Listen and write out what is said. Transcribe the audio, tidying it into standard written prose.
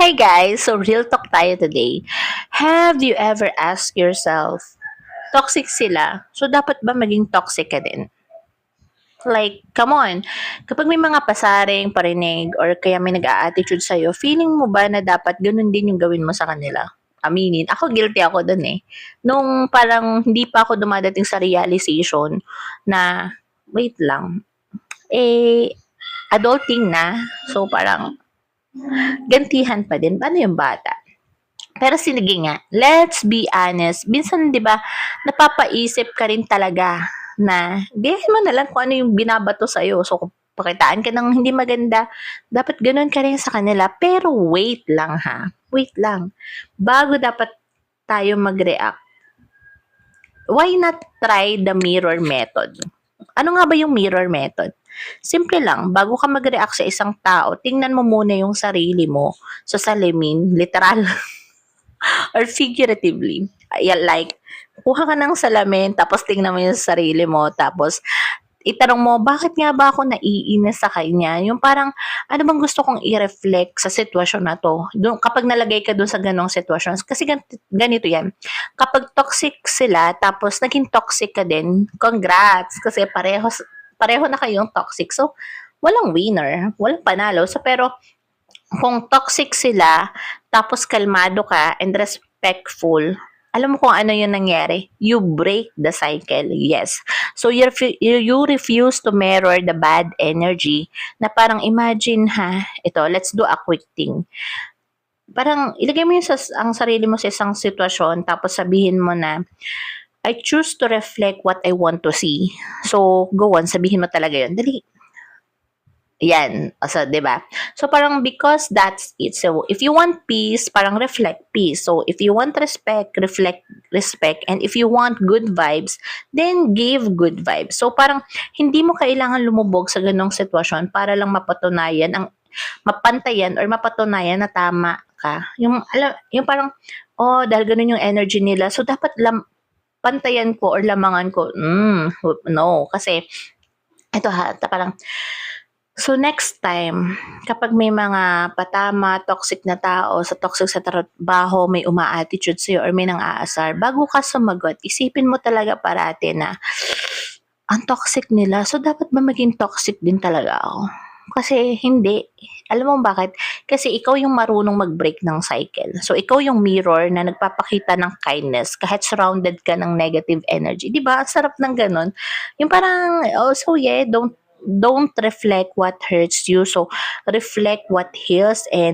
Hey guys, so real talk tayo today. Have you ever asked yourself, toxic sila, so dapat ba maging toxic ka din? Like, come on, kapag may mga pasaring, parinig, or kaya may nag-a-attitude sa'yo, feeling mo ba na dapat ganun din yung gawin mo sa kanila? Aminin. Ako, guilty ako dun eh. Nung parang hindi pa ako dumadating sa realization na, wait lang, adulting na. So, parang, gantihan pa din. Paano yung bata? Pero sige nga, let's be honest. Minsan, di ba, napapaisip ka rin talaga na gayahin mo na lang kung ano yung binabato sa'yo. So, kung pakitaan ka ng hindi maganda, dapat ganun ka rin sa kanila. Pero wait lang ha. Wait lang. Bago dapat tayo mag-react, why not try the mirror method? Ano nga ba yung mirror method? Simple lang, bago ka mag-react sa isang tao, tingnan mo muna yung sarili mo sa salamin, literal or figuratively. Ayan, like, kuha ka ng salamin, tapos tingnan mo yung sarili mo, tapos itanong mo, bakit nga ba ako naiinis sa kanya? Yung parang, ano bang gusto kong i-reflect sa sitwasyon na to? Doon, kapag nalagay ka doon sa ganong sitwasyon, kasi ganito yan. Kapag toxic sila, tapos naging toxic ka din, congrats! Kasi pareho na kayong toxic. So, walang winner, walang panalo. So, pero, kung toxic sila, tapos kalmado ka and respectful, alam mo kung ano yung nangyari? You break the cycle, yes. So, you refuse to mirror the bad energy na parang imagine ha, ito, let's do a quick thing. Parang ilagay mo yung ang sarili mo sa isang sitwasyon tapos sabihin mo na, I choose to reflect what I want to see. So, go on, sabihin mo talaga yun. Dali, yan. So, 'di ba? So, parang because that's it. So, if you want peace, parang reflect peace. So, if you want respect, reflect respect. And if you want good vibes, then give good vibes. So, parang hindi mo kailangan lumubog sa ganong sitwasyon para lang mapatunayan mapantayan or mapatunayan na tama ka. Yung parang, oh, dahil ganun yung energy nila. So, dapat pantayan ko or lamangan ko. No. Kasi, ito ha, parang, so next time, kapag may mga patama, toxic na tao, toxic sa trabaho, may uma-attitude sa'yo or may nang-aasar, bago ka sumagot, isipin mo talaga parati na ang toxic nila. So dapat ba maging toxic din talaga ako? Kasi hindi. Alam mo bakit? Kasi ikaw yung marunong mag-break ng cycle. So ikaw yung mirror na nagpapakita ng kindness kahit surrounded ka ng negative energy. 'Di ba? Ang sarap ng ganun. Yung parang, oh, so yeah, don't reflect what hurts you. So reflect what heals and